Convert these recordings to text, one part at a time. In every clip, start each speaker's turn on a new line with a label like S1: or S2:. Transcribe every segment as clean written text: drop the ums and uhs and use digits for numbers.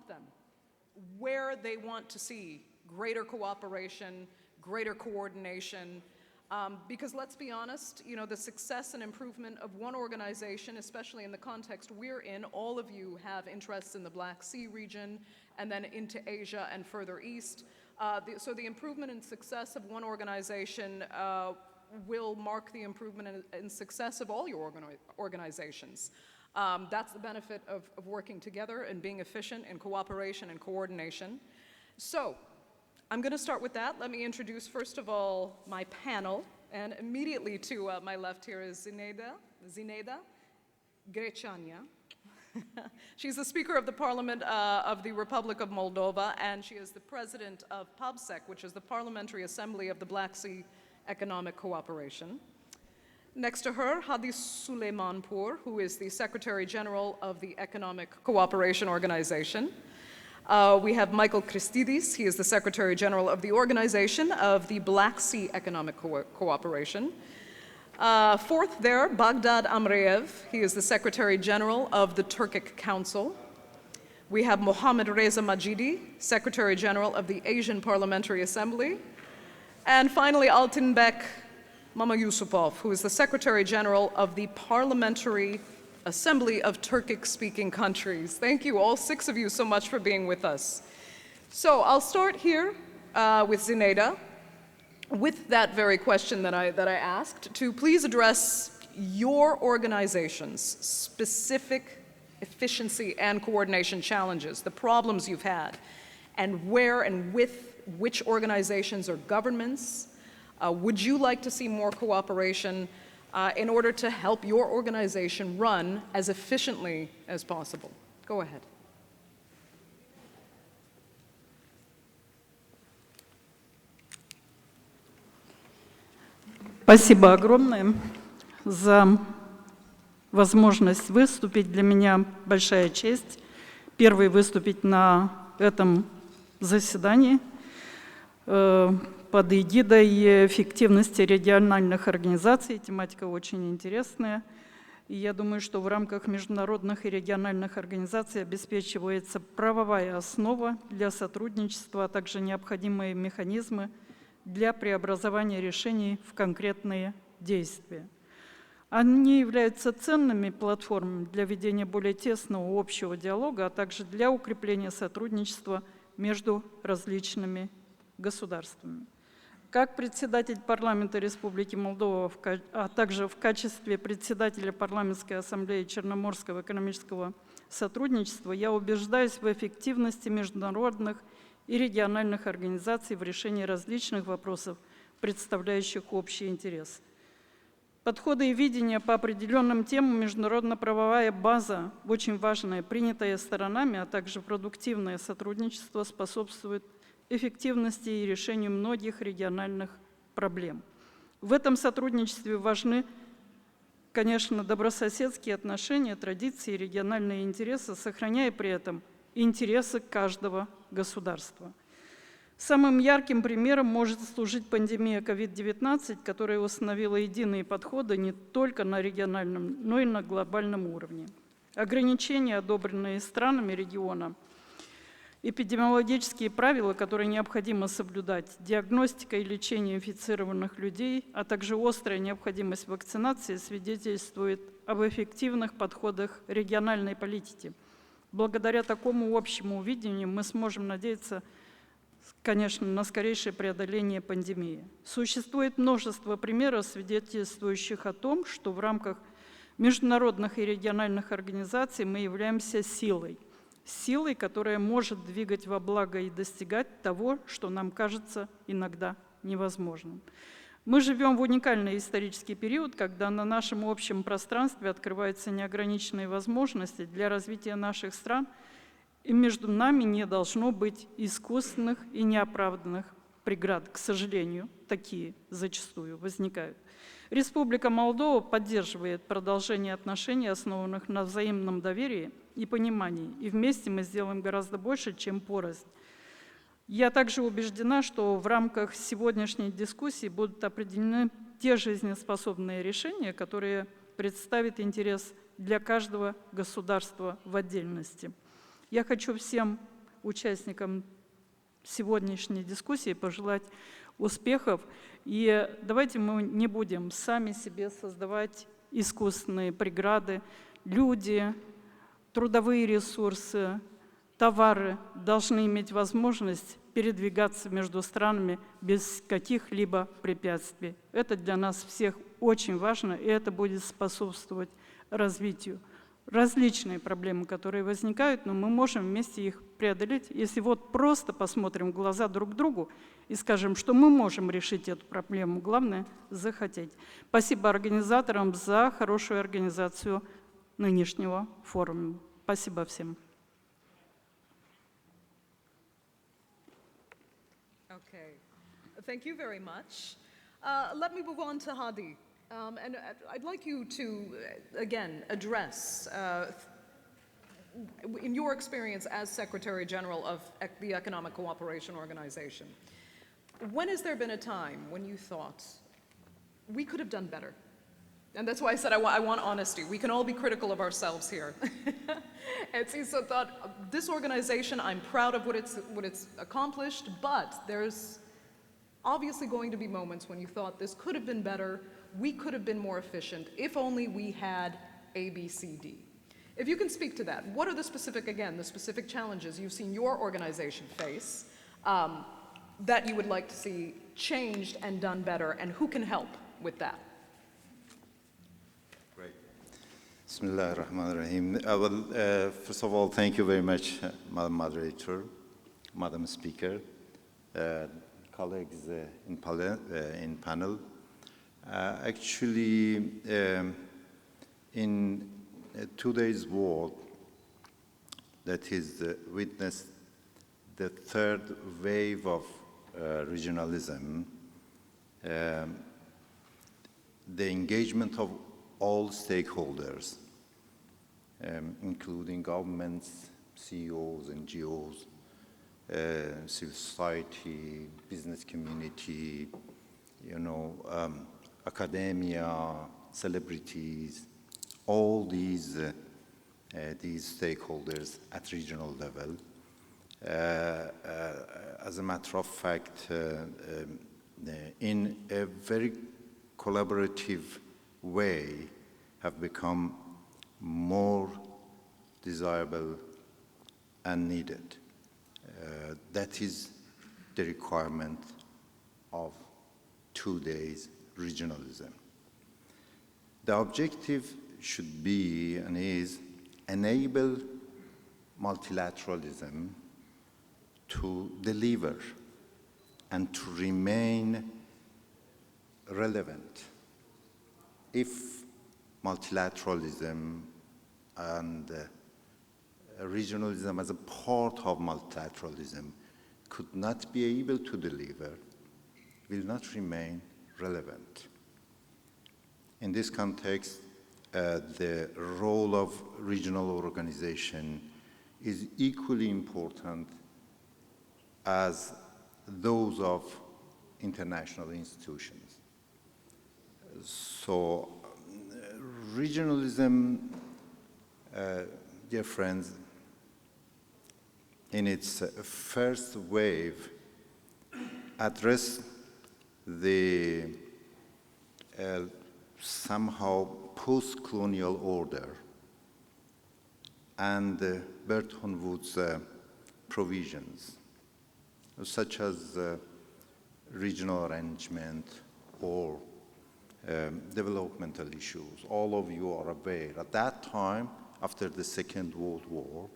S1: prompt them where they want to see greater cooperation, greater coordination. Because let's be honest, the success and improvement of one organization, especially in the context we're in, all of you have interests in the Black Sea region and then into Asia and further east. So the improvement and success of one organization will mark the improvement and success of all your organizations. That's the benefit of working together and being efficient in cooperation and coordination. So I'm going to start with that. Let me introduce, first of all, my panel. And immediately to my left here is Zineda Grechania. She's the Speaker of the Parliament of the Republic of Moldova, and she is the President of PABSEC, which is the Parliamentary Assembly of the Black Sea Economic Cooperation. Next to her, Hadis Suleymanpour, who is the Secretary General of the Economic Cooperation Organization. We have Michael Christidis. He is the Secretary General of the Organization of the Black Sea Economic Cooperation. Fourth there, Baghdad Amreev. He is the Secretary General of the Turkic Council. We have Mohammad Reza Majidi, Secretary General of the Asian Parliamentary Assembly. And finally, Altinbek Mamayusupov, who is the Secretary General of the Parliamentary Assembly of Turkic-speaking countries. Thank you, all 6 of you, so much for being with us. So I'll start here with Zineda, with that very question that I asked, to please address your organization's specific efficiency and coordination challenges, the problems you've had, and where and with which organizations or governments would you like to see more cooperation in order to help your organization run as efficiently as possible? Go ahead.
S2: Спасибо огромное за возможность выступить. Для меня большая честь первой выступить на этом заседании под эгидой эффективности региональных организаций. Тематика очень интересная. И я думаю, что в рамках международных и региональных организаций обеспечивается правовая основа для сотрудничества, а также необходимые механизмы для преобразования решений в конкретные действия. Они являются ценными платформами для ведения более тесного общего диалога, а также для укрепления сотрудничества между различными государствами. Как председатель парламента Республики Молдова, а также в качестве председателя Парламентской ассамблеи Черноморского экономического сотрудничества, я убеждаюсь в эффективности международных и региональных организаций в решении различных вопросов, представляющих общий интерес. Подходы и видения по определенным темам, международно-правовая база, очень важная, принятая сторонами, а также продуктивное сотрудничество способствует эффективности и решению многих региональных проблем. В этом сотрудничестве важны, конечно, добрососедские отношения, традиции, региональные интересы, сохраняя при этом интересы каждого государства. Самым ярким примером может служить пандемия COVID-19, которая установила единые подходы не только на региональном, но и на глобальном уровне. Ограничения, одобренные странами региона, эпидемиологические правила, которые необходимо соблюдать, диагностика и лечение инфицированных людей, а также острая необходимость вакцинации свидетельствует об эффективных подходах региональной политики. Благодаря такому общему видению мы сможем надеяться, конечно, на скорейшее преодоление пандемии. Существует множество примеров, свидетельствующих о том, что в рамках международных и региональных организаций мы являемся силой, которая может двигать во благо и достигать того, что нам кажется иногда невозможным. Мы живем в уникальный исторический период, когда на нашем общем пространстве открываются неограниченные возможности для развития наших стран, и между нами не должно быть искусственных и неоправданных преград. К сожалению, такие зачастую возникают. Республика Молдова поддерживает продолжение отношений, основанных на взаимном доверии и понимании, и вместе мы сделаем гораздо больше, чем порознь. Я также убеждена, что в рамках сегодняшней дискуссии будут определены те жизнеспособные решения, которые представят интерес для каждого государства в отдельности. Я хочу всем участникам сегодняшней дискуссии пожелать успехов. И давайте мы не будем сами себе создавать искусственные преграды. Люди, трудовые ресурсы, товары должны иметь возможность передвигаться между странами без каких-либо препятствий. Это для нас всех очень важно, и это будет способствовать развитию. Различные проблемы, которые возникают, но мы можем вместе их преодолеть, если вот просто посмотрим в глаза друг другу и скажем, что мы можем решить эту проблему. Главное – захотеть. Спасибо организаторам за хорошую организацию нынешнего форума. Спасибо всем.
S1: Okay, thank you very much. Let me move on to Hadi. And I'd like you to, again, address, in your experience as Secretary General of the Economic Cooperation Organization, when has there been a time when you thought, we could have done better? And that's why I said I want honesty. We can all be critical of ourselves here. And so thought, this organization, I'm proud of what it's accomplished, but there's obviously going to be moments when you thought this could have been better, we could have been more efficient, if only we had A, B, C, D. If you can speak to that, what are the specific, again, the specific challenges you've seen your organization face that you would like to see changed and done better, and who can help with that?
S3: Great. Bismillah ar-Rahman ar-Rahim. First of all, thank you very much, Madam Moderator, Madam Speaker, colleagues in panel. Actually, in today's world that is witnessed the third wave of regionalism, the engagement of all stakeholders, including governments, CEOs, NGOs, civil society, business community, academia, celebrities, all these stakeholders at regional level. As a matter of fact, in a very collaborative way, have become more desirable and needed. That is the requirement of today's regionalism. The objective should be and is enable multilateralism to deliver and to remain relevant. If multilateralism and regionalism as a part of multilateralism could not be able to deliver, will not remain relevant. In this context, the role of regional organization is equally important as those of international institutions. So, regionalism, dear friends, in its first wave, addressed the somehow post-colonial order and Burton Wood's provisions, such as regional arrangement or developmental issues. All of you are aware, at that time, after the Second World War,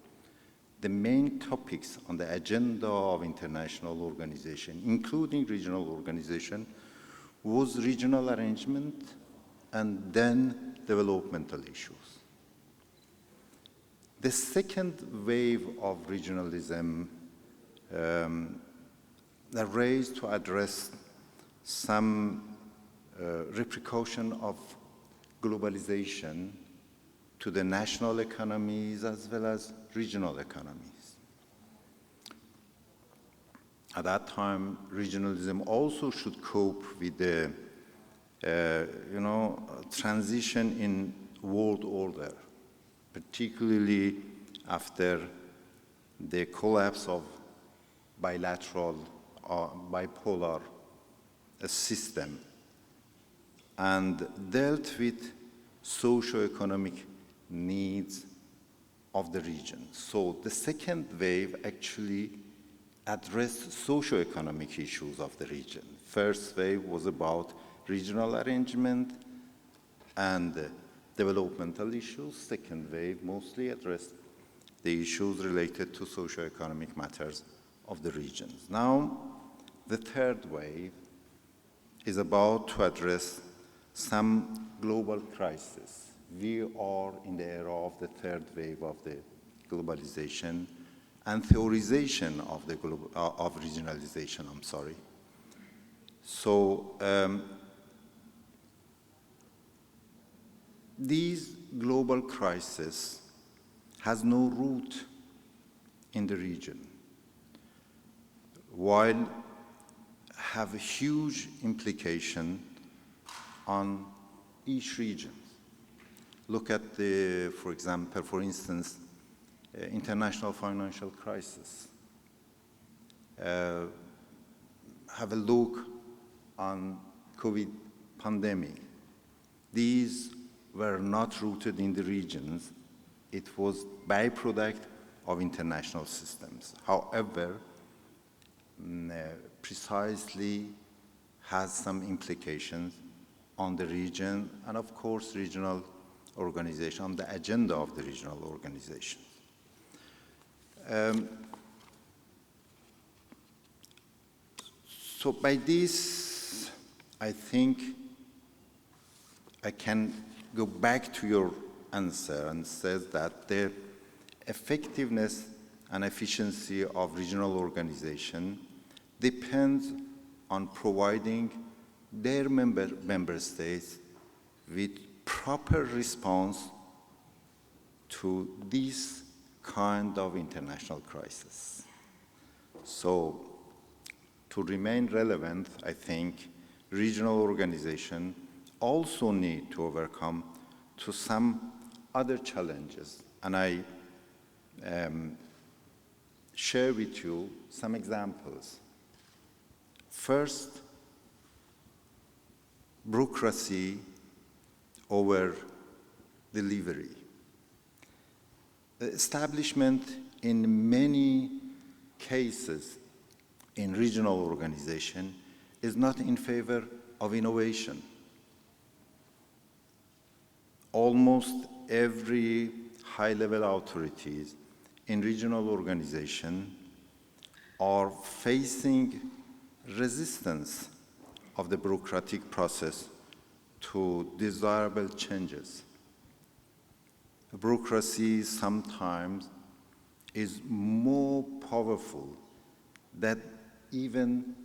S3: the main topics on the agenda of international organization, including regional organization, was regional arrangement and then developmental issues. The second wave of regionalism raised to address some repercussion of globalization to the national economies as well as regional economies. At that time, regionalism also should cope with the transition in world order, particularly after the collapse of bilateral or bipolar system and dealt with socio-economic needs of the region. So the second wave actually addressed socio-economic issues of the region. First wave was about regional arrangement and developmental issues. Second wave mostly addressed the issues related to socio-economic matters of the regions. Now, the third wave is about to address some global crisis. We are in the era of the third wave of the globalization and theorization of the of regionalization, I'm sorry. So these global crises has no root in the region, while have a huge implication on each region. Look at the, for instance, international financial crisis. Have a look on COVID pandemic. These were not rooted in the regions. It was byproduct of international systems. However, precisely has some implications on the region and of course regional organization, on the agenda of the regional organizations. So by this, I think I can go back to your answer and says that the effectiveness and efficiency of regional organization depends on providing their member states with proper response to this kind of international crisis. So to remain relevant, I think regional organizations also need to overcome to some other challenges. And I share with you some examples. First, bureaucracy over delivery. The establishment in many cases in regional organization is not in favor of innovation. Almost every high-level authorities in regional organization are facing resistance of the bureaucratic process to desirable changes. Bureaucracy sometimes is more powerful than even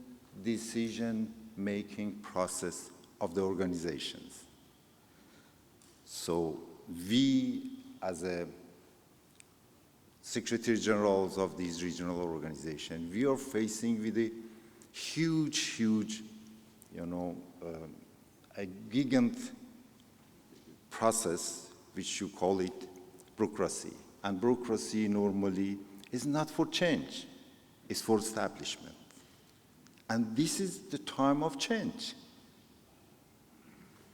S3: decision-making process of the organizations. So we, as a Secretary Generals of these regional organizations, we are facing with a huge, a gigant process, which you call it bureaucracy. And bureaucracy normally is not for change, it's for establishment. And this is the time of change.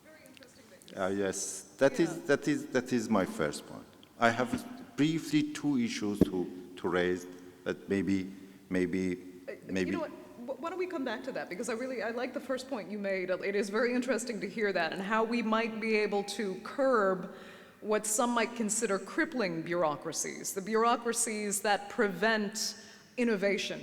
S1: Very interesting.
S3: Yes, that is my first point. I have briefly two issues to raise that maybe.
S1: You know what? Why don't we come back to that? Because I like the first point you made. It is very interesting to hear that and how we might be able to curb what some might consider crippling bureaucracies, the bureaucracies that prevent innovation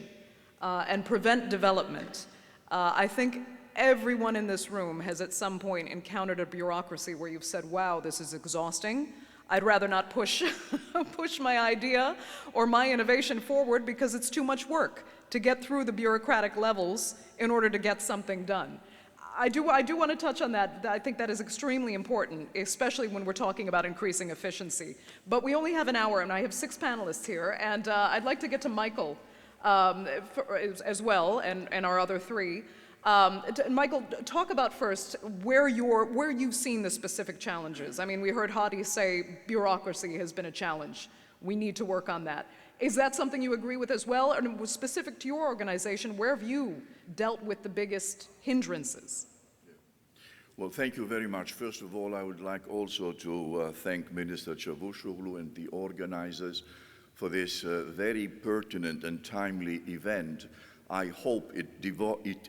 S1: and prevent development. I think everyone in this room has at some point encountered a bureaucracy where you've said, wow, this is exhausting. I'd rather not push my idea or my innovation forward because it's too much work to get through the bureaucratic levels in order to get something done. I do want to touch on that. I think that is extremely important, especially when we're talking about increasing efficiency. But we only have an hour, and I have 6 panelists here, and I'd like to get to Michael as well, and our other 3. Michael, talk about first where you've seen the specific challenges. I mean, we heard Hadi say bureaucracy has been a challenge. We need to work on that. Is that something you agree with as well? And it was specific to your organization, where have you dealt with the biggest hindrances?
S4: Well, thank you very much. First of all, I would like also to thank Minister Çavuşoğlu and the organizers for this very pertinent and timely event. I hope it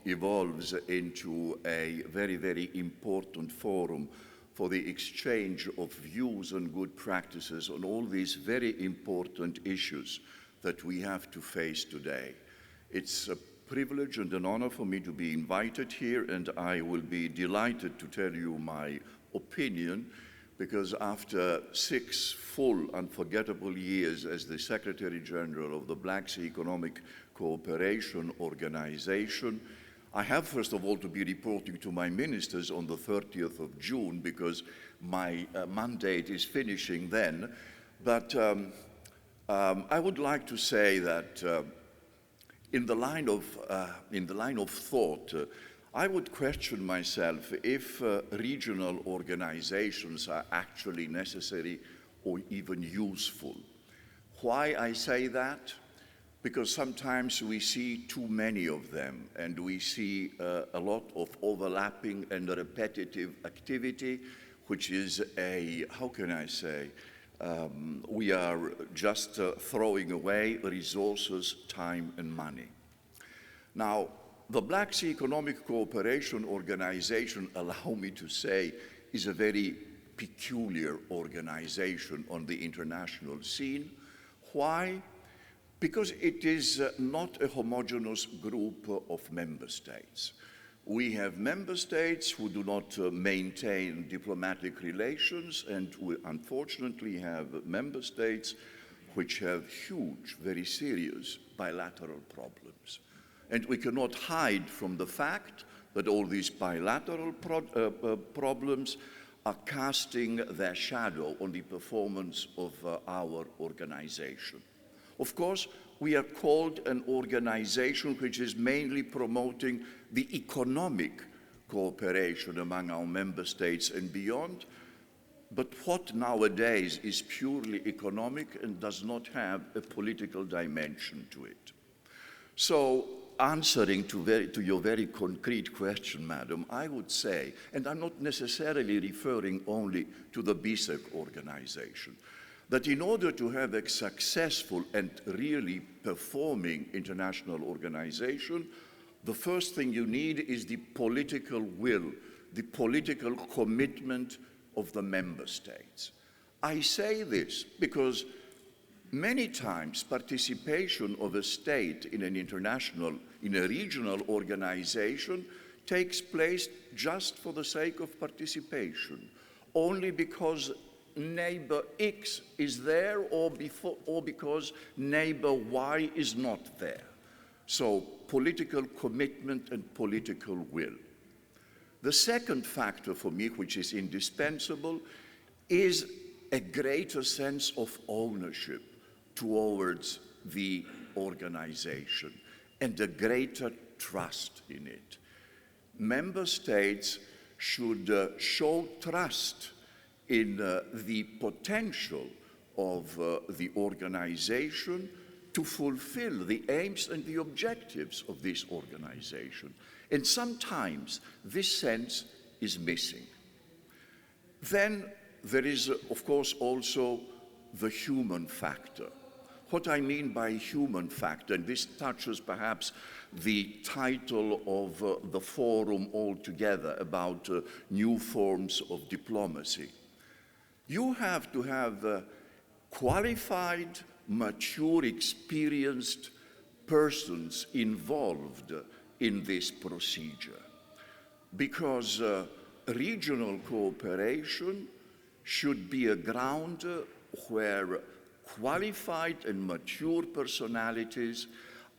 S4: evolves into a very, very important forum for the exchange of views and good practices on all these very important issues that we have to face today. It's a privilege and an honor for me to be invited here, and I will be delighted to tell you my opinion, because after 6 full unforgettable years as the Secretary General of the Black Sea Economic Cooperation Organization, I have first of all to be reporting to my ministers on the 30th of June because my mandate is finishing then. But I would like to say that in the line of thought, I would question myself if regional organizations are actually necessary or even useful. Why I say that? Because sometimes we see too many of them, and we see a lot of overlapping and repetitive activity, which is how can I say, we are just throwing away resources, time, and money. Now, the Black Sea Economic Cooperation Organization, allow me to say, is a very peculiar organization on the international scene. Why? Because it is not a homogeneous group of member states. We have member states who do not maintain diplomatic relations, and we unfortunately have member states which have huge, very serious bilateral problems. And we cannot hide from the fact that all these bilateral problems are casting their shadow on the performance of our organization. Of course, we are called an organization which is mainly promoting the economic cooperation among our member states and beyond. But what nowadays is purely economic and does not have a political dimension to it? So, answering to your very concrete question, Madam, I would say, and I'm not necessarily referring only to the BISEC organization, that in order to have a successful and really performing international organization, the first thing you need is the political will, the political commitment of the member states. I say this because many times participation of a state in a regional organization takes place just for the sake of participation, only because neighbor X is there or because neighbor Y is not there. So political commitment and political will. The second factor for me, which is indispensable, is a greater sense of ownership towards the organization and a greater trust in it. Member states should show trust in the potential of the organization to fulfill the aims and the objectives of this organization. And sometimes this sense is missing. Then there is, of course, also the human factor. What I mean by human factor, and this touches perhaps the title of the forum altogether about new forms of diplomacy. You have to have qualified, mature, experienced persons involved in this procedure, because regional cooperation should be a ground where qualified and mature personalities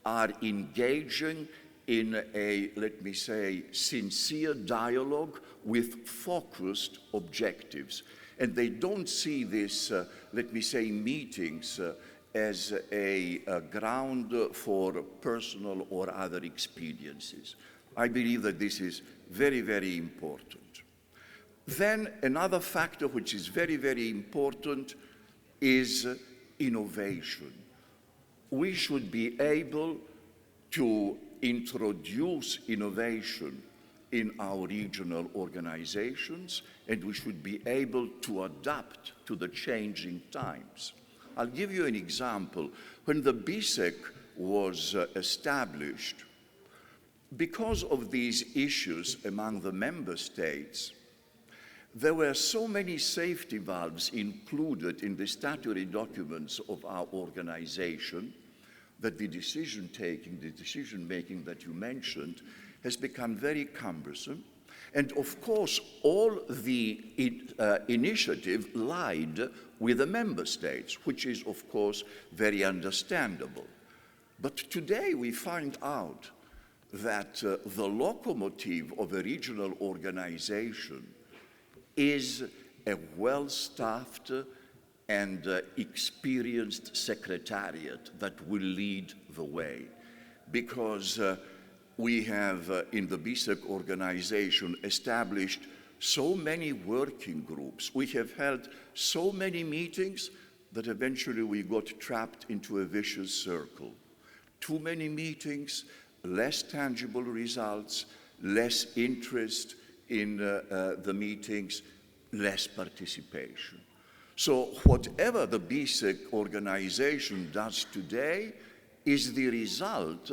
S4: are engaging in a, let me say, sincere dialogue with focused objectives. And they don't see this, let me say, meetings as a ground for personal or other experiences. I believe that this is very, very important. Then another factor which is very, very important is innovation. we should be able to introduce innovation in our regional organizations, and we should be able to adapt to the changing times. I'll give you an example. When the BISEC was established, because of these issues among the member states, there were so many safety valves included in the statutory documents of our organization that the decision-making that you mentioned has become very cumbersome. And of course, all the initiative lied with the member states, which is of course very understandable. But today we find out that the locomotive of a regional organization is a well-staffed and experienced secretariat that will lead the way. Because we have, in the BISEC organization, established so many working groups. We have held so many meetings that eventually we got trapped into a vicious circle. Too many meetings, less tangible results, less interest in the meetings, less participation. So whatever the BISEC organization does today is the result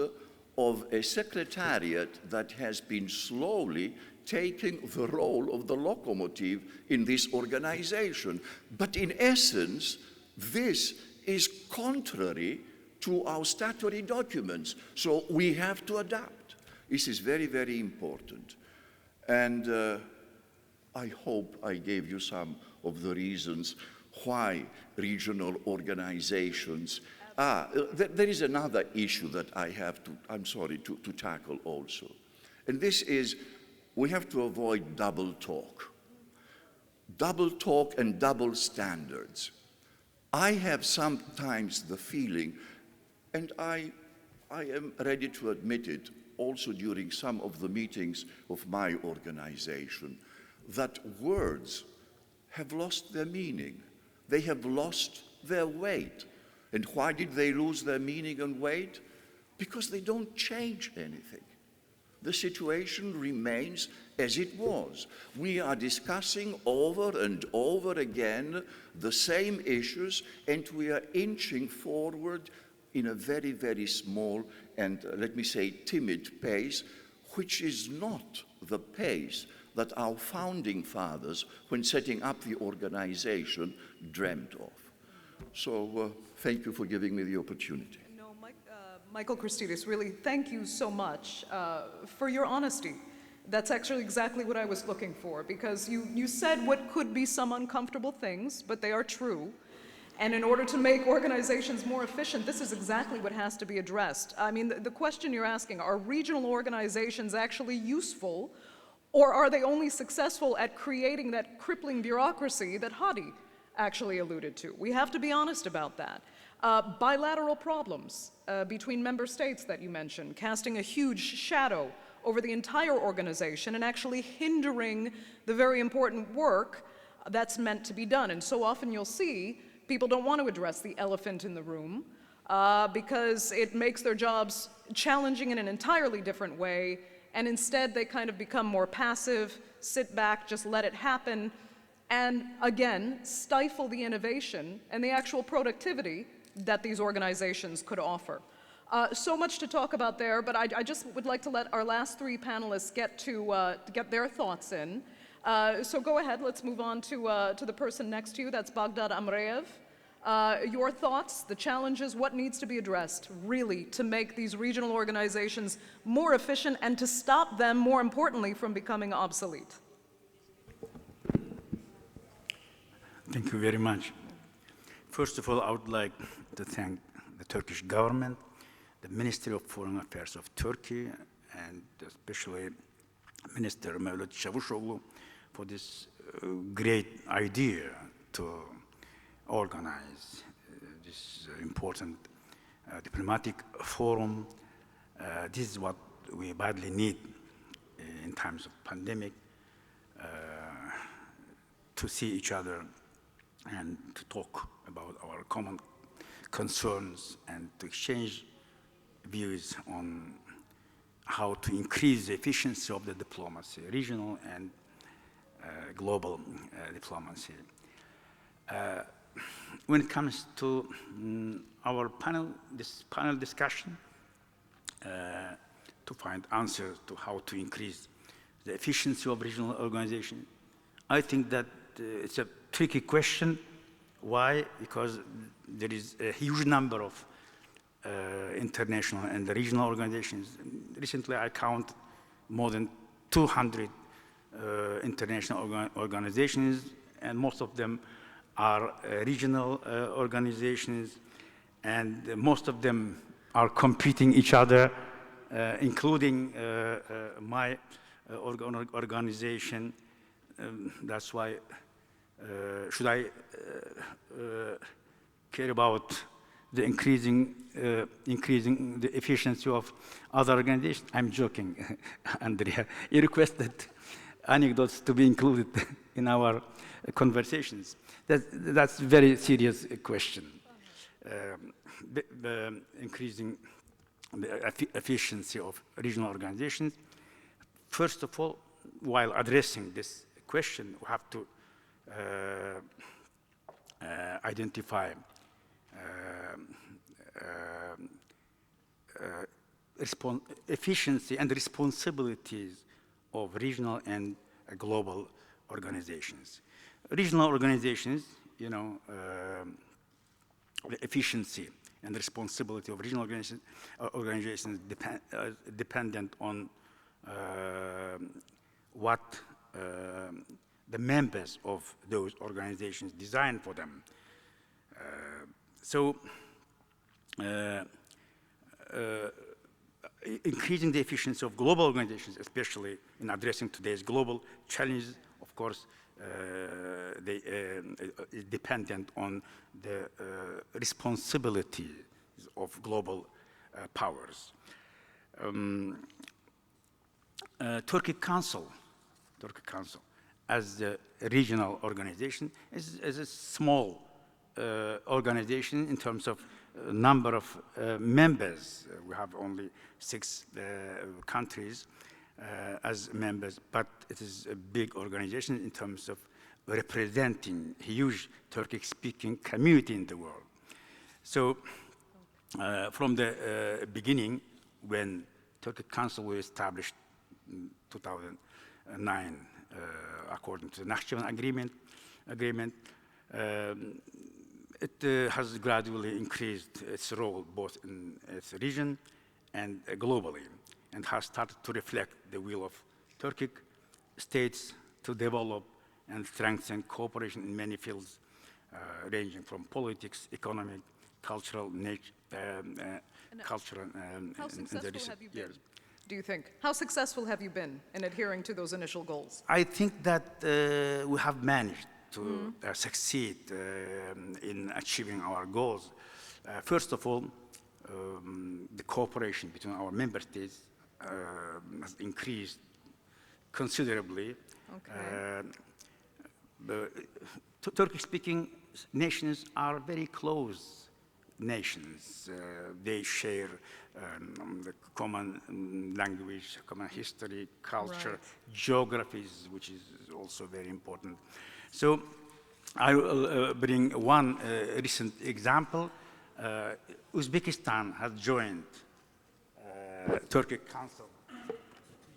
S4: of a secretariat that has been slowly taking the role of the locomotive in this organization. But in essence, this is contrary to our statutory documents. So we have to adapt. This is very, very important. And I hope I gave you some of the reasons why regional organizations there is another issue that I have to tackle also. And this is, we have to avoid double talk. Double talk and double standards. I have sometimes the feeling, and I am ready to admit it also during some of the meetings of my organization, that words have lost their meaning. They have lost their weight. And why did they lose their meaning and weight? Because they don't change anything. The situation remains as it was. We are discussing over and over again the same issues, and we are inching forward in a very, very small and, let me say, timid pace, which is not the pace that our founding fathers, when setting up the organization, dreamt of. So thank you for giving me the opportunity.
S1: No, Michael Christidis, really, thank you so much for your honesty. That's actually exactly what I was looking for, because you said what could be some uncomfortable things, but they are true. And in order to make organizations more efficient, this is exactly what has to be addressed. I mean, the question you're asking, are regional organizations actually useful, or are they only successful at creating that crippling bureaucracy that Hadi actually alluded to? We have to be honest about that. Bilateral problems between member states that you mentioned, casting a huge shadow over the entire organization and actually hindering the very important work that's meant to be done. And so often you'll see people don't want to address the elephant in the room because it makes their jobs challenging in an entirely different way, and instead they kind of become more passive, sit back, just let it happen, and again, stifle the innovation and the actual productivity that these organizations could offer. So much to talk about there, but I just would like to let our last three panelists get their thoughts in. So go ahead, let's move on to the person next to you, that's Baghdad Amreev. Your thoughts, the challenges, what needs to be addressed, really, to make these regional organizations more efficient and to stop them, more importantly, from becoming obsolete?
S5: Thank you very much. First of all, I would like to thank the Turkish government, the Ministry of Foreign Affairs of Turkey, and especially Minister Mevlut Çavuşoğlu for this great idea to organize this important diplomatic forum. This is what we badly need in times of pandemic, to see each other and to talk about our concerns and to exchange views on how to increase the efficiency of the diplomacy, regional and global diplomacy. When it comes to our this panel discussion, to find answers to how to increase the efficiency of regional organization, I think that it's a tricky question. Why? Because there is a huge number of international and regional organizations. Recently, I count more than 200 international organizations, and most of them are regional organizations, and most of them are competing each other, including my organization. That's why, should I care about the increasing the efficiency of other organizations? I'm joking, Andrea. You requested anecdotes to be included in our conversations. That's a very serious question. Increasing the efficiency of regional organizations. First of all, while addressing this question, we have to identify efficiency and responsibilities of regional and global organizations. Regional organizations, you know, the efficiency and responsibility of regional organizations dependent on what the members of those organizations design for them. Increasing the efficiency of global organizations, especially in addressing today's global challenges, of course, is dependent on the responsibilities of global powers. Turkey Council, as a regional organization, is a small organization in terms of number of members. We have only 6 countries as members, but it is a big organization in terms of representing a huge Turkic-speaking community in the world. So from the beginning, when Turkic Council was established in 2009, according to the Nakhchivan Agreement, it has gradually increased its role both in its region and globally, and has started to reflect the will of Turkic states to develop and strengthen cooperation in many fields, ranging from politics, economic, cultural, cultural,
S1: How successful
S5: in the recent
S1: have you been,
S5: years.
S1: do you think? How successful have you been in adhering to those initial goals?
S5: I think that we have managed to succeed in achieving our goals. First of all, the cooperation between our member states has increased considerably.
S1: Okay.
S5: Turkic-speaking nations are very close nations. They share the common language, common history, culture,
S1: Right.
S5: geographies, which is also very important. So I will bring one recent example. Uzbekistan has joined Turkic Council 2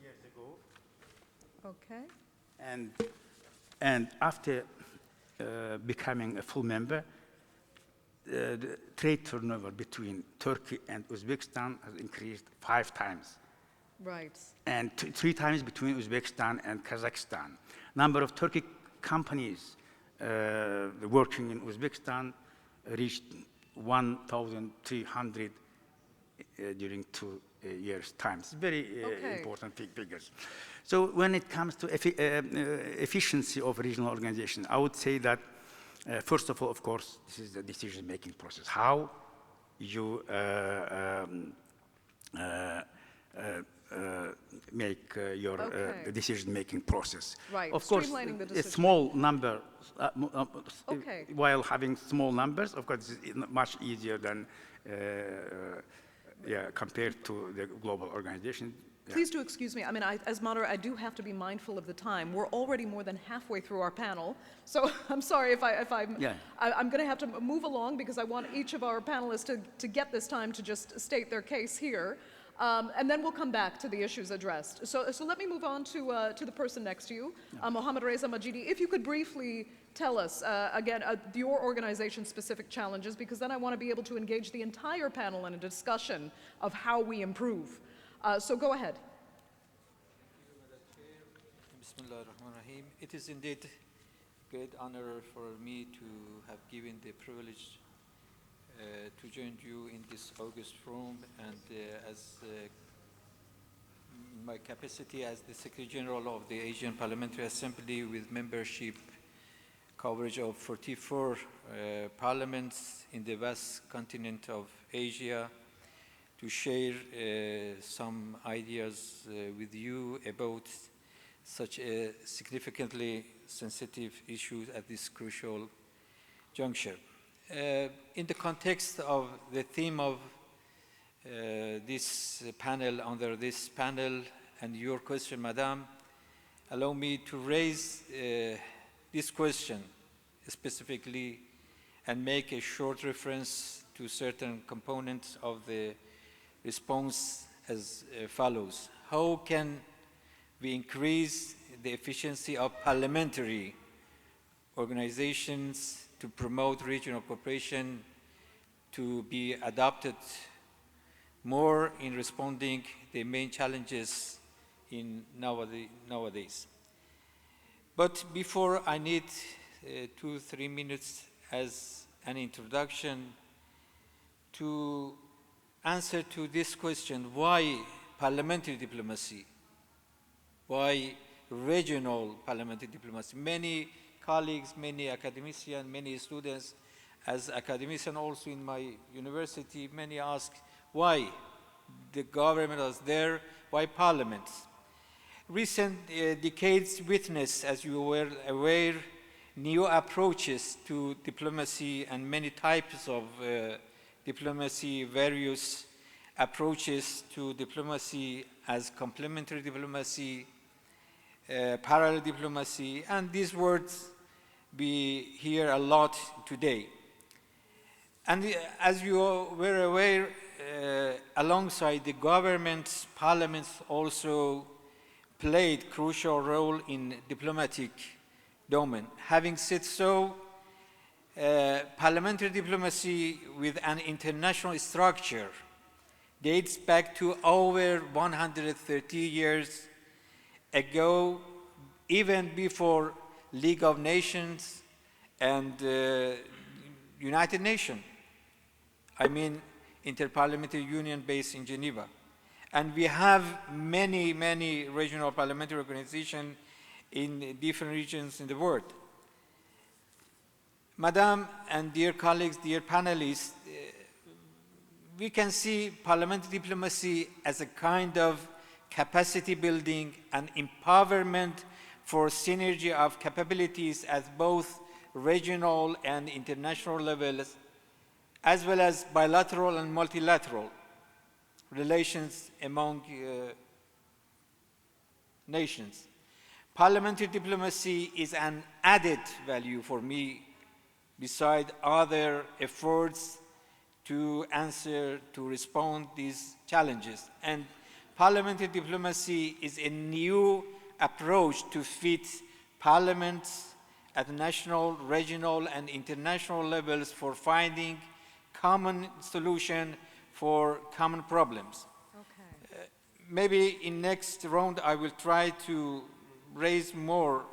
S5: years ago.
S1: Okay.
S5: And after becoming a full member, the trade turnover between Turkey and Uzbekistan has increased 5 times.
S1: Right.
S5: And 3 times between Uzbekistan and Kazakhstan. Number of Turkic companies working in Uzbekistan reached 1,300 during 2 years' time. It's very important figures. So when it comes to efficiency of regional organization, I would say that first of all, of course, this is the decision-making process. How you make your
S1: Okay.
S5: decision-making process.
S1: Right,
S5: Of course,
S1: streamlining the
S5: a
S1: decision-making.
S5: small number,
S1: Okay.
S5: while having small numbers, of course, it's much easier than compared to the global organization. Yeah.
S1: Please do excuse me. I mean, as moderator, I do have to be mindful of the time. We're already more than halfway through our panel, so I'm sorry if I'm going to have to move along because I want each of our panelists to get this time to just state their case here, and then we'll come back to the issues addressed. So let me move on to the person next to you, Mohammad Reza Majidi. If you could briefly tell us again your organization's specific challenges, because then I want to be able to engage the entire panel in a discussion of how we improve. So go ahead.
S6: Bismillahirrahmanirrahim. It is indeed a great honor for me to have given the privilege to join you in this August forum, and as my capacity as the Secretary General of the Asian Parliamentary Assembly with membership coverage of 44 parliaments in the vast continent of Asia, to share some ideas with you about such a significantly sensitive issue at this crucial juncture. In the context of the theme of this panel, under this panel, and your question, Madam, allow me to raise this question specifically and make a short reference to certain components of the response as follows. How can we increase the efficiency of parliamentary organizations to promote regional cooperation to be adopted more in responding the main challenges in nowadays? But before, I need 2-3 minutes as an introduction to answer to this question: why parliamentary diplomacy? Why regional parliamentary diplomacy? Many colleagues, many academicians, many students, as academician also in my university, many ask why the government was there, why parliaments? Recent decades witnessed, as you were aware, new approaches to diplomacy and many types of diplomacy, various approaches to diplomacy as complementary diplomacy, parallel diplomacy, and these words we hear a lot today. And as you were aware, alongside the governments, parliaments also played crucial role in diplomatic domain. Having said so, parliamentary diplomacy with an international structure dates back to over 130 years ago, even before League of Nations and United Nations. I mean, Interparliamentary Union based in Geneva. And we have many, many regional parliamentary organizations in different regions in the world. Madam and dear colleagues, dear panelists, we can see parliamentary diplomacy as a kind of capacity building and empowerment for synergy of capabilities at both regional and international levels, as well as bilateral and multilateral relations among nations. Parliamentary diplomacy is an added value for me beside other efforts to respond these challenges. And parliamentary diplomacy is a new approach to fit parliaments at national, regional, and international levels for finding common solution for common problems.
S1: Okay.
S6: Maybe in next round I will try to raise more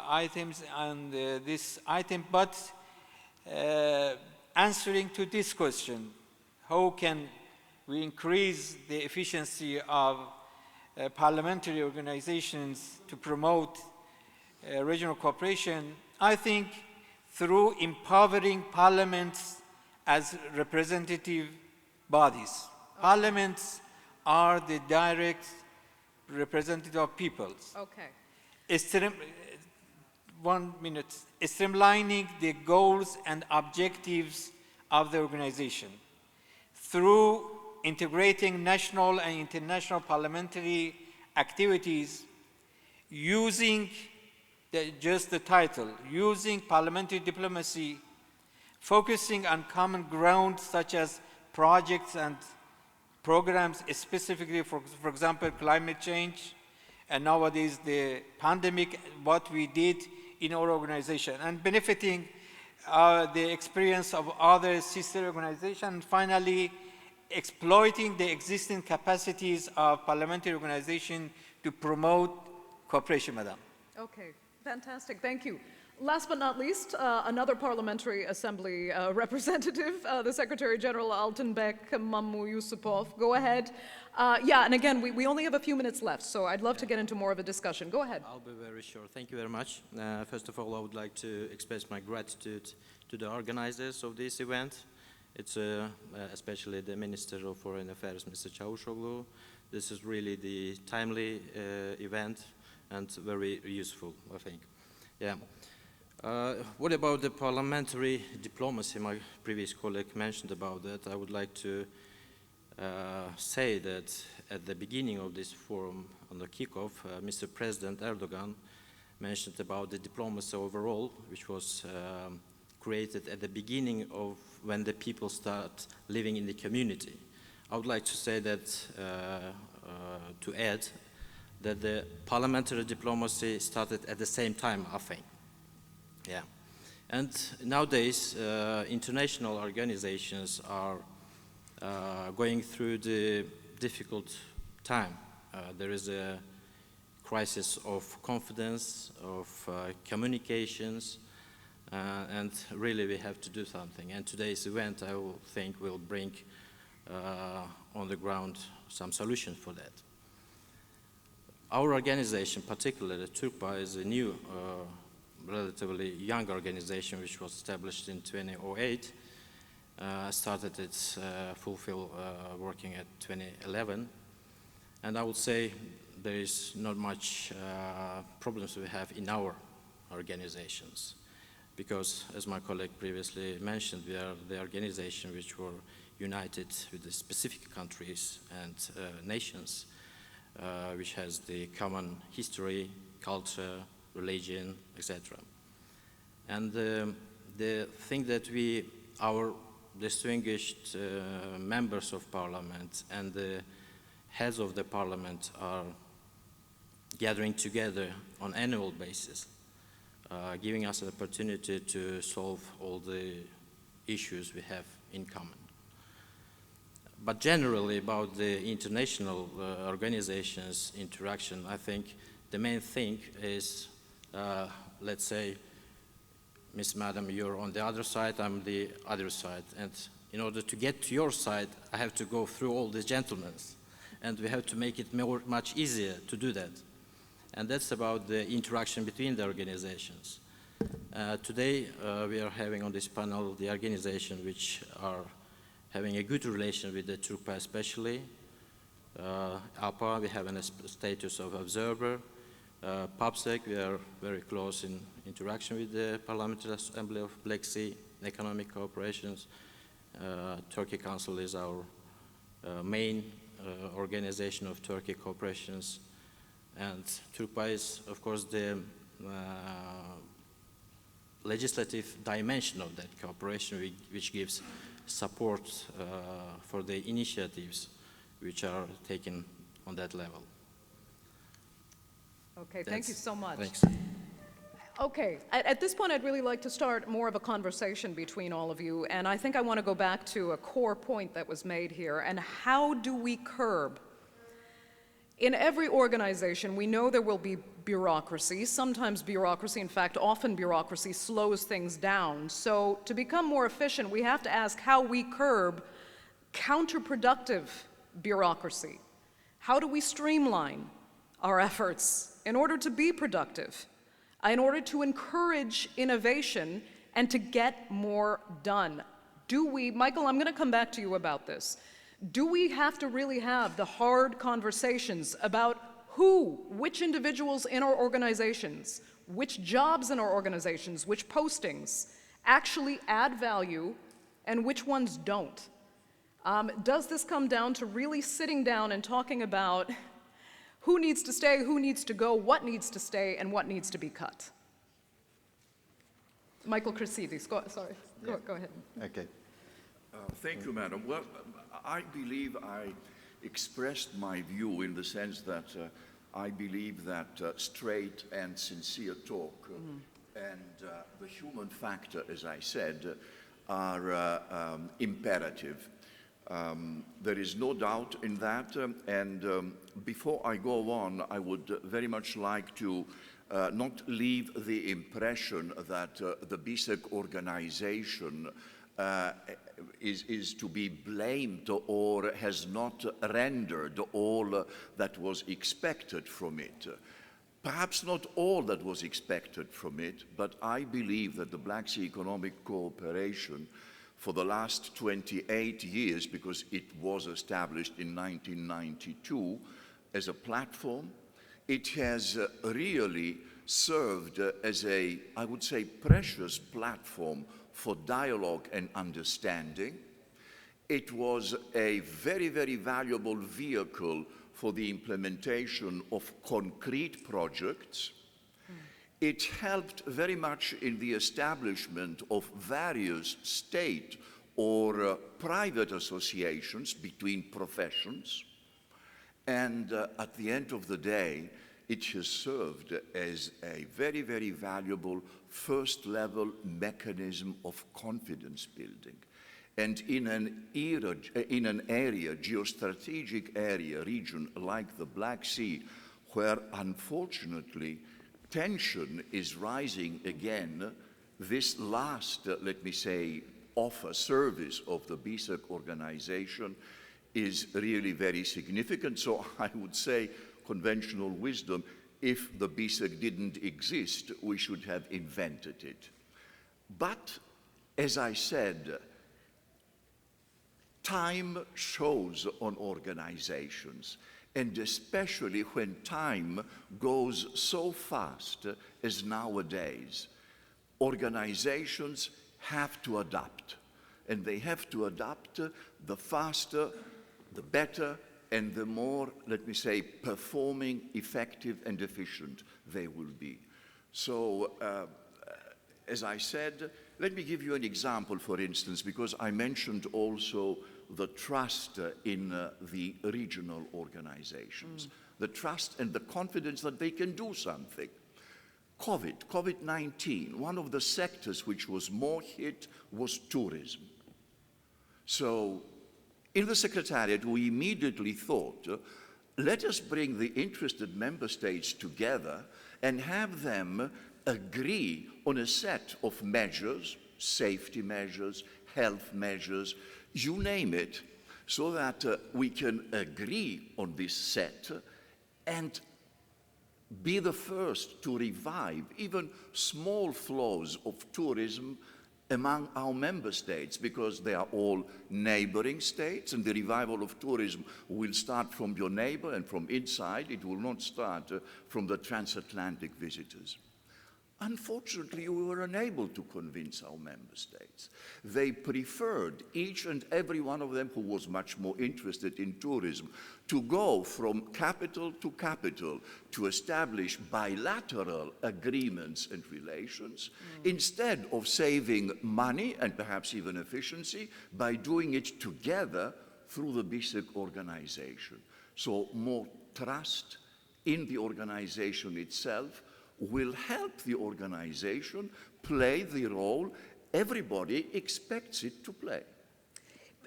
S6: items on this item, but answering to this question, how can we increase the efficiency of parliamentary organizations to promote regional cooperation? I think through empowering parliaments as representative bodies. Parliaments are the direct representative of peoples.
S1: Okay.
S6: One minute. Streamlining the goals and objectives of the organization through integrating national and international parliamentary activities using just the title, using parliamentary diplomacy, focusing on common ground such as projects and programs specifically, for example, climate change, and nowadays the pandemic, what we did in our organization, and benefiting the experience of other sister organizations, and finally exploiting the existing capacities of parliamentary organization to promote cooperation, Madam.
S1: Okay, fantastic, thank you. Last but not least, another Parliamentary Assembly representative, the Secretary General Altenbek Mammu Yusupov. Go ahead. Yeah, and again, we only have a few minutes left, so I'd love to get into more of a discussion. Go ahead.
S7: I'll be very short. Thank you very much. First of all, I would like to express my gratitude to the organizers of this event. It's especially the Minister of Foreign Affairs, Mr. Çavuşoğlu. This is really the timely event and very useful, I think. Yeah. What about the parliamentary diplomacy? My previous colleague mentioned about that. I would like to say that at the beginning of this forum, on the kickoff, Mr. President Erdogan mentioned about the diplomacy overall, which was created at the beginning of when the people start living in the community. I would like to say that, to add, that the parliamentary diplomacy started at the same time, I think. Yeah. And nowadays, international organizations are going through the difficult time. There is a crisis of confidence, of communications, and really we have to do something. And today's event, I think, will bring on the ground some solutions for that. Our organization, particularly Turkpa, is a new, relatively young organization which was established in 2008. Started its fulfill working at 2011. And I would say there is not much problems we have in our organizations. Because, as my colleague previously mentioned, we are the organization which were united with the specific countries and nations, which has the common history, culture, religion, etc. And the thing that our distinguished members of parliament and the heads of the parliament are gathering together on an annual basis, giving us an opportunity to solve all the issues we have in common. But generally about the international organizations interaction, I think the main thing is, let's say, Miss Madam, you're on the other side, I'm the other side. And in order to get to your side, I have to go through all these gentlemen. And we have to make it much easier to do that. And that's about the interaction between the organizations. Today, we are having on this panel the organization which are having a good relation with the Turkpa especially. APA, we have a status of observer. PAPSEC, we are very close in interaction with the Parliamentary Assembly of Black Sea, economic cooperations. Turkey Council is our main organization of Turkey cooperations. And Turkpa is, of course, the legislative dimension of that cooperation, which gives support for the initiatives which are taken on that level.
S1: Okay, thank you so much.
S7: Thanks.
S1: Okay, at this point, I'd really like to start more of a conversation between all of you, and I think I want to go back to a core point that was made here, and how do we curb? In every organization, we know there will be bureaucracy. Sometimes bureaucracy, in fact, often bureaucracy slows things down. So to become more efficient, we have to ask how we curb counterproductive bureaucracy. How do we streamline our efforts in order to be productive, in order to encourage innovation and to get more done? Do we, Michael, I'm going to come back to you about this. Do we have to really have the hard conversations about which individuals in our organizations, which jobs in our organizations, which postings actually add value and which ones don't. Does this come down to really sitting down and talking about who needs to stay, who needs to go, what needs to stay, and what needs to be cut? Michael Chrysidis, go ahead.
S3: Okay.
S4: Thank you, Madam. Well, I believe I expressed my view in the sense that I believe that straight and sincere talk and the human factor, as I said, are imperative. There is no doubt in that, and before I go on, I would very much like to not leave the impression that the BISEC organization is to be blamed or has not rendered all that was expected from it. Perhaps not all that was expected from it, but I believe that the Black Sea Economic Cooperation for the last 28 years, because it was established in 1992 as a platform, it has really served as a, I would say, precious platform for dialogue and understanding. It was a very, very valuable vehicle for the implementation of concrete projects. It helped very much in the establishment of various state or private associations between professions. And at the end of the day, it has served as a very, very valuable first-level mechanism of confidence building. And in an area, geostrategic area, region like the Black Sea, where unfortunately tension is rising again, this last, let me say, service of the BISEC organization is really very significant. So I would say, conventional wisdom, if the BISEC didn't exist, we should have invented it. But, as I said, time shows on organizations, and especially when time goes so fast as nowadays, organizations have to adapt. And they have to adapt the faster, the better, and the more, let me say, performing, effective, and efficient they will be. So, as I said, let me give you an example, for instance, because I mentioned also the trust in the regional organizations, the trust and the confidence that they can do something. COVID-19, one of the sectors which was more hit was tourism. So, in the Secretariat, we immediately thought, let us bring the interested member states together and have them agree on a set of measures, safety measures, health measures, you name it, so that we can agree on this set and be the first to revive even small flows of tourism among our member states, because they are all neighboring states, and the revival of tourism will start from your neighbor and from inside. It will not start from the transatlantic visitors. Unfortunately, we were unable to convince our member states. They preferred, each and every one of them who was much more interested in tourism, to go from capital to capital to establish bilateral agreements and relations, instead of saving money and perhaps even efficiency by doing it together through the BISEC organization. So more trust in the organization itself will help the organization play the role everybody expects it to play.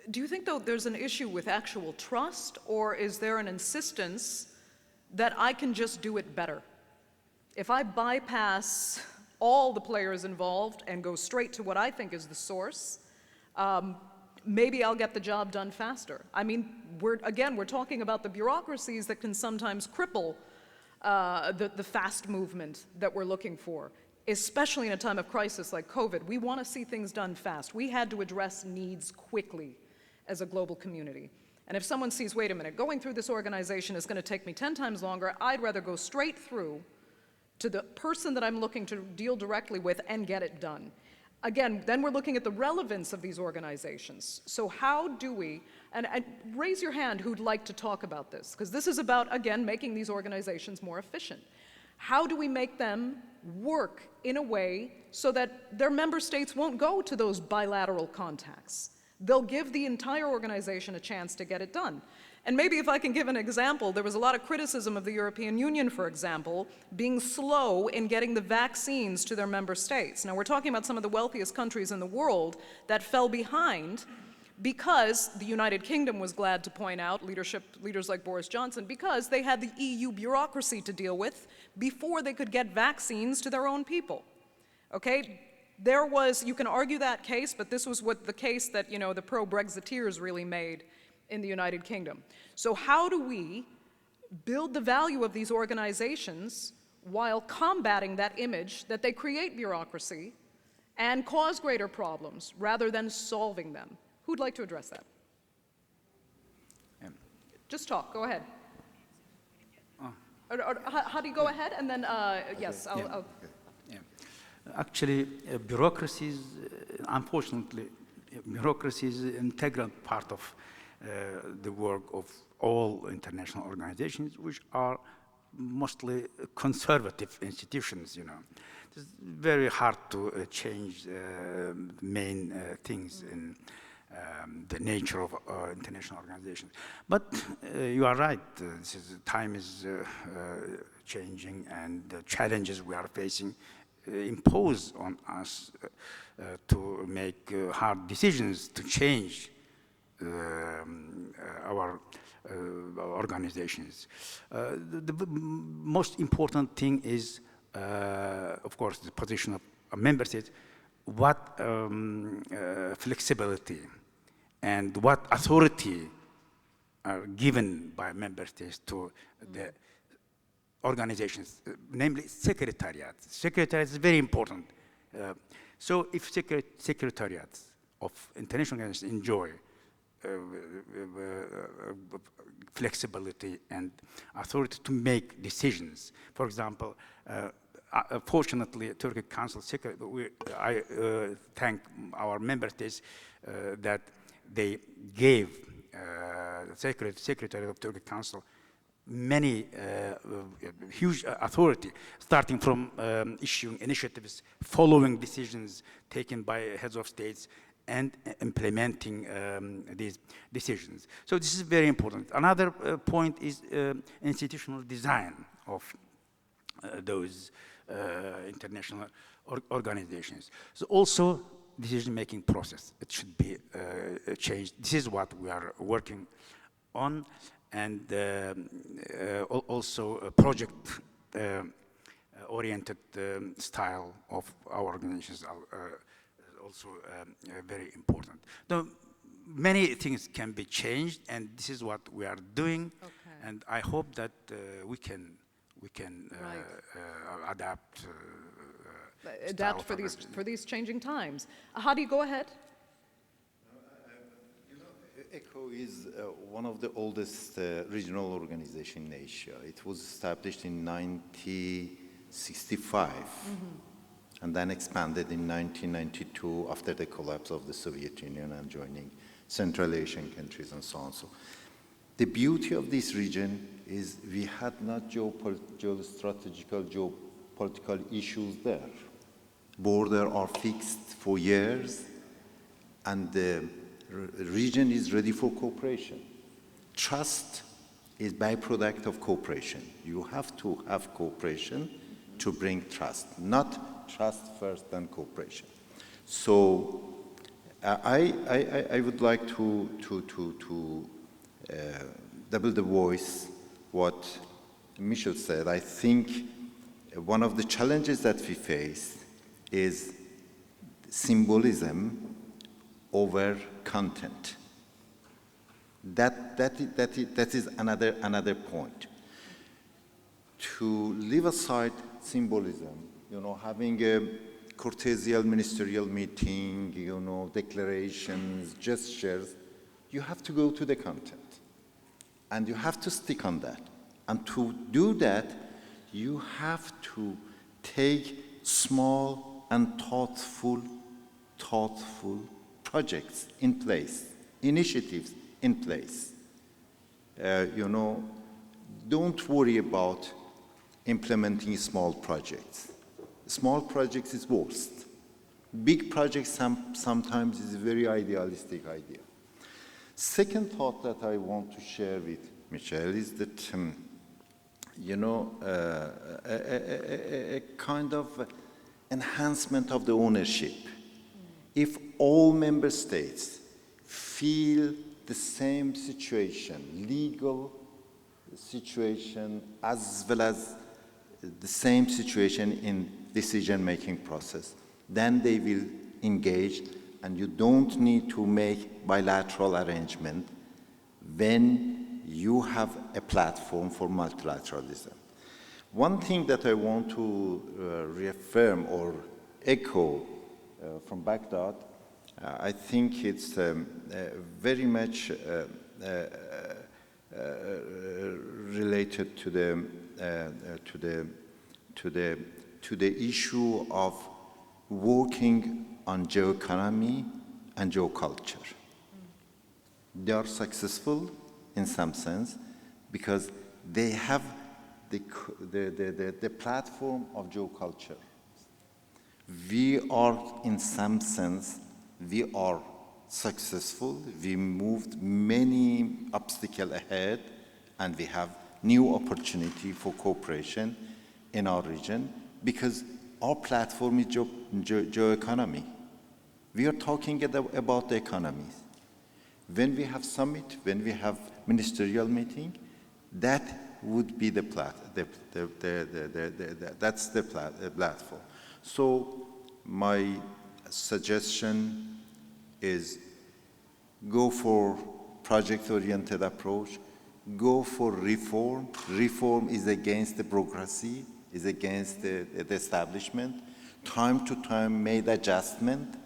S1: Do you think, though, there's an issue with actual trust, or is there an insistence that I can just do it better? If I bypass all the players involved and go straight to what I think is the source, maybe I'll get the job done faster. I mean, we're talking about the bureaucracies that can sometimes cripple the fast movement that we're looking for, especially in a time of crisis like COVID. We want to see things done fast. We had to address needs quickly as a global community. And if someone sees, wait a minute, going through this organization is going to take me 10 times longer, I'd rather go straight through to the person that I'm looking to deal directly with and get it done. Again, then we're looking at the relevance of these organizations. So how do we, and raise your hand who'd like to talk about this, because this is about, again, making these organizations more efficient. How do we make them work in a way so that their member states won't go to those bilateral contacts? They'll give the entire organization a chance to get it done. And maybe if I can give an example, there was a lot of criticism of the European Union, for example, being slow in getting the vaccines to their member states. Now, we're talking about some of the wealthiest countries in the world that fell behind because the United Kingdom was glad to point out, leaders like Boris Johnson, because they had the EU bureaucracy to deal with before they could get vaccines to their own people. Okay? There was, you can argue that case, but this was what the case that, you know, the pro-Brexiteers really made in the United Kingdom. So how do we build the value of these organizations while combating that image that they create bureaucracy and cause greater problems rather than solving them? Who'd like to address that? Just talk, go ahead. Or how do you go ahead? And then, yes, I'll
S5: Actually, bureaucracies, unfortunately, bureaucracy is an integral part of the work of all international organizations, which are mostly conservative institutions, you know. It's very hard to change main things in the nature of international organizations. But you are right, time is changing, and the challenges we are facing impose on us to make hard decisions to change our organizations. The most important thing is, of course, the position of member states, what flexibility and what authority are given by member states to the organizations, namely secretariats. Secretariats is very important. So if secretariats of international organizations enjoy flexibility and authority to make decisions, for example, fortunately, Turkey Council Secretary, I thank our member states that they gave the Secretary of Turkey Council many huge authority, starting from issuing initiatives, following decisions taken by heads of states, and implementing these decisions. So this is very important. Another point is institutional design of those international organizations. So also decision-making process, it should be changed. This is what we are working on, and also a project-oriented style of our organizations are also very important. Now, many things can be changed, and this is what we are doing.
S1: Okay.
S5: And I hope that we can adapt.
S1: Adapt for these changing times. Hadi, go ahead.
S3: ECHO is one of the oldest regional organizations in Asia. It was established in 1965 and then expanded in 1992 after the collapse of the Soviet Union and joining Central Asian countries and so on. So the beauty of this region is we had not geostrategical, geopolitical issues there. Borders are fixed for years, and the region is ready for cooperation. Trust is byproduct of cooperation. You have to have cooperation to bring trust, not trust first, then cooperation. So I would like to double the voice what Michel said. I think one of the challenges that we face is symbolism over content. That is another point. To leave aside symbolism, having a cortesial ministerial meeting, declarations, gestures, you have to go to the content. And you have to stick on that. And to do that, you have to take small and thoughtful projects in place, initiatives in place. Don't worry about implementing small projects. Small projects is worst. Big projects sometimes is a very idealistic idea. Second thought that I want to share with Michelle is that, a kind of enhancement of the ownership. If all member states feel the same situation, legal situation, as well as the same situation in decision-making process, then they will engage, and you don't need to make bilateral arrangement when you have a platform for multilateralism. One thing that I want to reaffirm or echo from Baghdad, I think it's very much related to the issue of working on geoeconomy and geoculture. They are successful in some sense because they have the platform of geoculture. We are, in some sense, we are successful. We moved many obstacles ahead, and we have new opportunity for cooperation in our region because our platform is geoeconomy. We are talking about the economies. When we have summit, when we have ministerial meeting, that would be the platform. So my suggestion is go for project-oriented approach, go for reform. Reform is against the bureaucracy, is against the establishment. Time to time made adjustment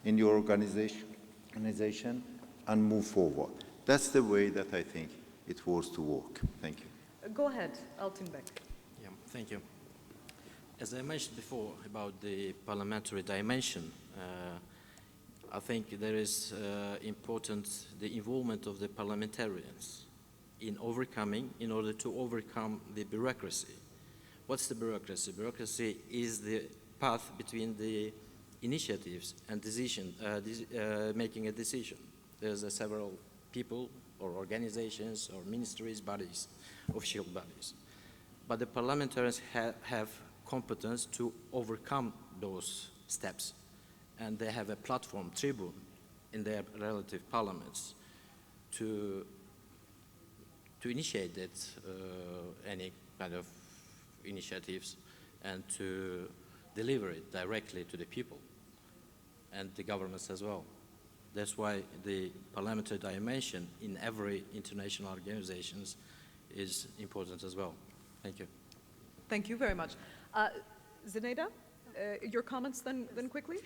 S3: in your organization and move forward. That's the way that I think it was to work. Thank you.
S1: Go ahead, Altunbek.
S7: Yeah, thank you. As I mentioned before about the parliamentary dimension, I think there is important the involvement of the parliamentarians in order to overcome the bureaucracy. What's the bureaucracy? Bureaucracy is the path between the initiatives and making a decision. There's several people or organizations or ministries, bodies, official bodies. But the parliamentarians have competence to overcome those steps. And they have a platform, tribune, in their relative parliaments to initiate that, any kind of initiatives and to deliver it directly to the people and the governments as well. That's why the parliamentary dimension in every international organizations is important as well. Thank you.
S1: Thank you very much. Zenaida, your comments then quickly?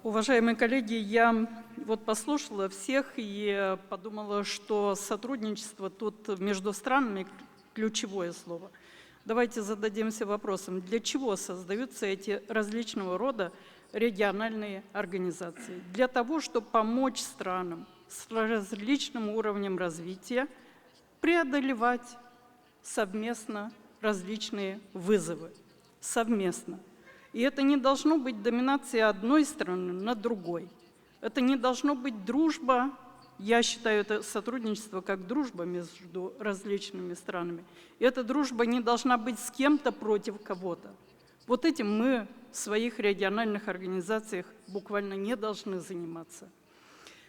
S2: Уважаемые коллеги, я вот послушала всех и подумала, что сотрудничество тут между странами ключевое слово. Давайте зададимся вопросом, для чего создаются эти различного рода региональные организации? Для того, чтобы помочь странам с различным уровнем развития преодолевать совместно различные вызовы. Совместно. И это не должно быть доминация одной страны над другой. Это не должно быть дружба. Я считаю это сотрудничество как дружба между различными странами. И эта дружба не должна быть с кем-то против кого-то. Вот этим мы в своих региональных организациях буквально не должны заниматься.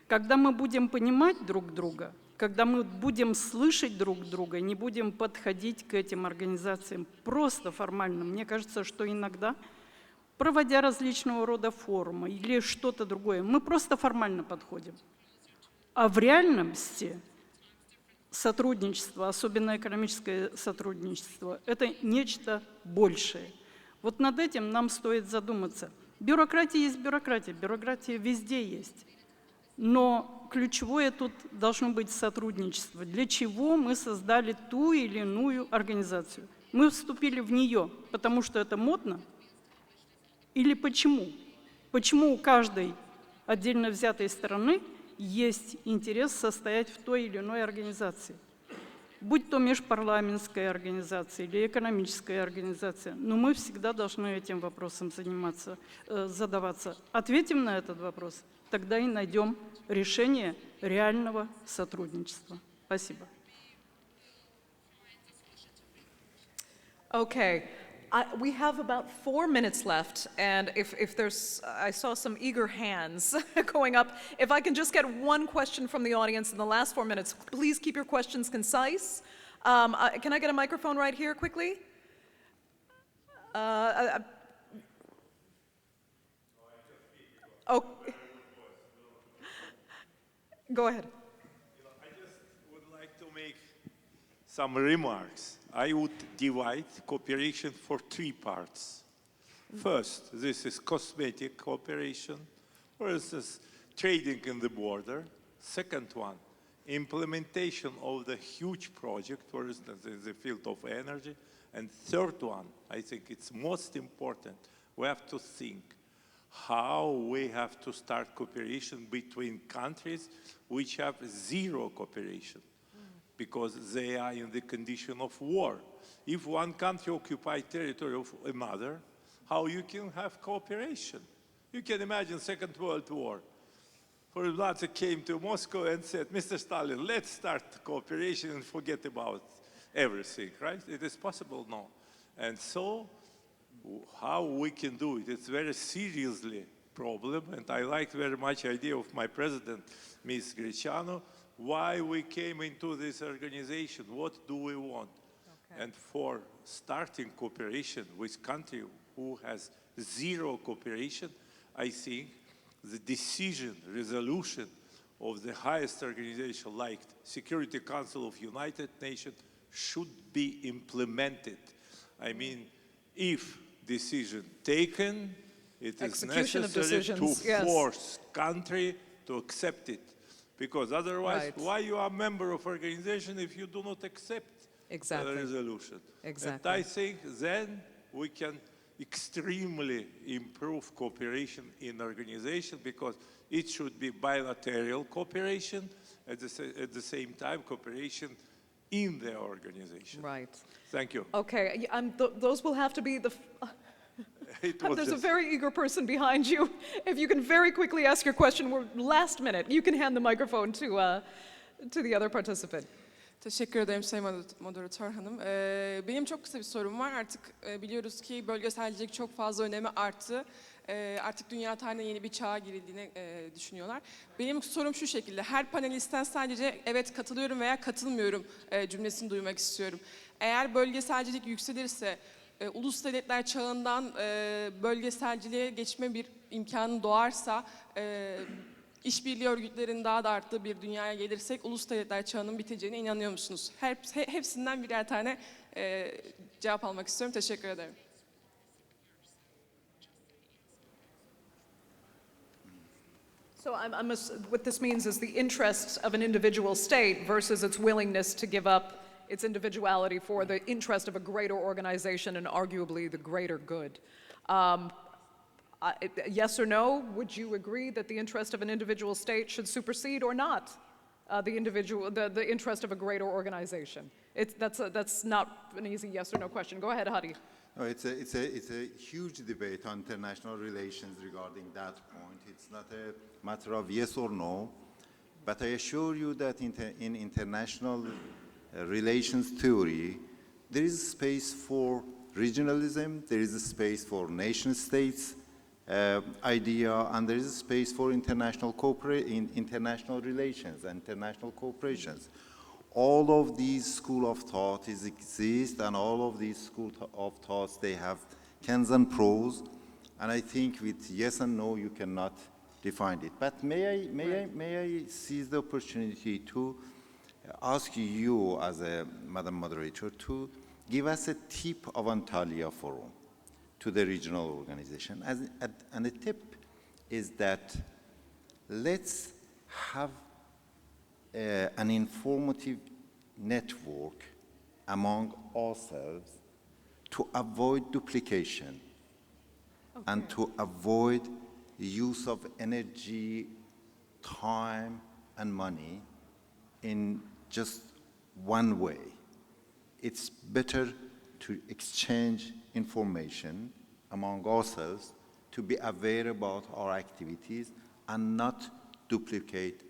S2: Когда мы будем понимать друг друга, когда мы будем слышать друг друга, не будем подходить к этим организациям просто формально, мне кажется, что иногда, проводя различного рода форумы или что-то другое, мы просто формально подходим. А в реальности сотрудничество, особенно экономическое сотрудничество, это нечто большее. Вот над этим нам стоит задуматься. Бюрократия есть бюрократия, бюрократия везде есть. Но ключевое тут должно быть сотрудничество. Для чего мы создали ту или иную организацию? Мы вступили в нее, потому что это модно? Или почему? Почему у каждой отдельно взятой стороны есть интерес состоять в той или иной организации? Будь то межпарламентская организация или экономическая организация, но мы всегда должны этим вопросом задаваться. Ответим на этот вопрос, тогда и найдем решение реального сотрудничества. Спасибо.
S1: Okay, we have about 4 minutes left, and if there's, I saw some eager hands going up. If I can just get one question from the audience in the last 4 minutes, please keep your questions concise. Can I get a microphone right here quickly? Oh, go ahead.
S8: I just would like to make some remarks. I would divide cooperation for 3 parts. First, this is cosmetic cooperation, for instance, trading in the border. Second one, implementation of the huge project, for instance, in the field of energy. And third one, I think it's most important, we have to think how we have to start cooperation between countries which have zero cooperation, because they are in the condition of war. If one country occupies territory of another, how you can have cooperation? You can imagine Second World War. For Nazi came to Moscow and said, Mr. Stalin, let's start cooperation and forget about everything, right? It is possible now. And so how we can do it, it's very seriously problem, and I like very much the idea of my president, Ms. Griciano, why we came into this organization, what do we want? Okay. And for starting cooperation with country who has zero cooperation, I think the decision, resolution of the highest organization like Security Council of United Nations should be implemented. I mean, if decision taken, it is necessary to force country to accept it. Because otherwise, why you are a member of organization if you do not accept the resolution?
S1: Exactly.
S8: And I think then we can extremely improve cooperation in organization, because it should be bilateral cooperation, at the same time cooperation in the organization.
S1: Right.
S8: Thank you.
S1: Okay, those will have to be the... There's a very eager person behind you. If you can very quickly ask your question, we're last minute. You can hand the microphone to the other participant.
S9: Teşekkür ederim Sayın Moderatör Hanım. Benim çok kısa bir sorum var. Artık biliyoruz ki bölgeselcilik çok fazla önemi arttı. Artık dünya tarihine yeni bir çağa girildiğini düşünüyorlar. Benim sorum şu şekilde. Her panelistten sadece evet katılıyorum veya katılmıyorum cümlesini duymak istiyorum. Eğer bölgeselcilik yükselirse ulus devletler çağından bölgeselciliğe geçme bir imkanı doğarsa, işbirliği örgütlerinin daha da arttığı bir dünyaya gelirsek ulus devletler çağının biteceğine inanıyor musunuz? Hepsinden birer tane cevap almak istiyorum. Teşekkür ederim.
S1: So what this means is the interests of an individual state versus its willingness to give up its individuality for the interest of a greater organization and arguably the greater good. Yes or no, would you agree that the interest of an individual state should supersede or not the interest of a greater organization? That's not an easy yes or no question. Go ahead, Hadi.
S3: No, it's a huge debate on international relations regarding that point. It's not a matter of yes or no, but I assure you that in international relations theory, there is space for regionalism, there is a space for nation states idea, and there is a space for international relations and international cooperations. All of these school of thought exist, and all of these school of thoughts, they have cons and pros, and I think with yes and no you cannot define it. But may I seize the opportunity to ask you, as a Madam Moderator, to give us a tip of Antalya Forum to the regional organization. And the tip is that let's have an informative network among ourselves to avoid duplication and to avoid use of energy, time, and money in just one way. It's better to exchange information among ourselves, to be aware about our activities and not duplicate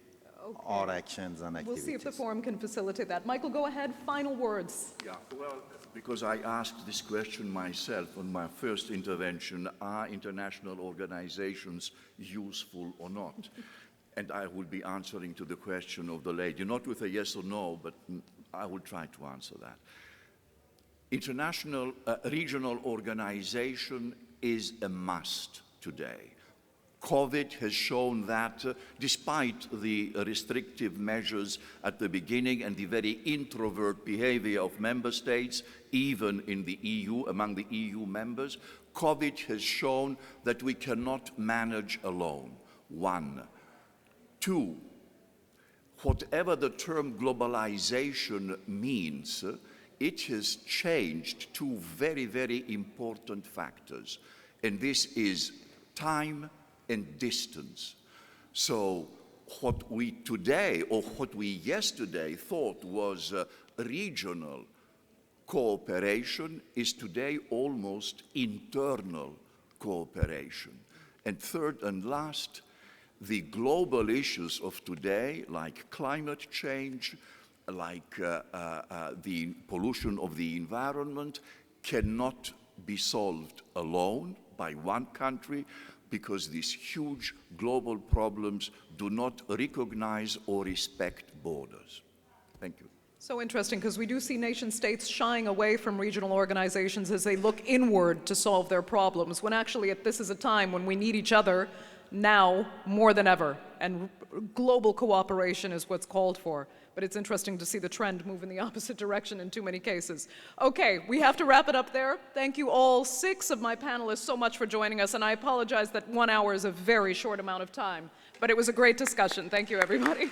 S3: our actions and activities.
S1: We'll see if the forum can facilitate that. Michael, go ahead. Final words.
S4: Yeah, well, because I asked this question myself on my first intervention, are international organizations useful or not? And I will be answering to the question of the lady, not with a yes or no, but I will try to answer that. International regional organization is a must today. COVID has shown that despite the restrictive measures at the beginning and the very introvert behavior of member states, even in the EU, among the EU members, COVID has shown that we cannot manage alone. 1. 2, whatever the term globalization means, it has changed two very, very important factors, and this is time and distance. So what we today, or what we yesterday thought was regional cooperation is today almost internal cooperation. And third and last, the global issues of today, like climate change, like the pollution of the environment, cannot be solved alone by one country, because these huge global problems do not recognize or respect borders. Thank you.
S1: So interesting, because we do see nation states shying away from regional organizations as they look inward to solve their problems, when actually this is a time when we need each other now more than ever, and global cooperation is what's called for. But it's interesting to see the trend move in the opposite direction in too many cases. Okay, we have to wrap it up there. Thank you all 6 of my panelists so much for joining us, and I apologize that 1 hour is a very short amount of time, but it was a great discussion. Thank you, everybody.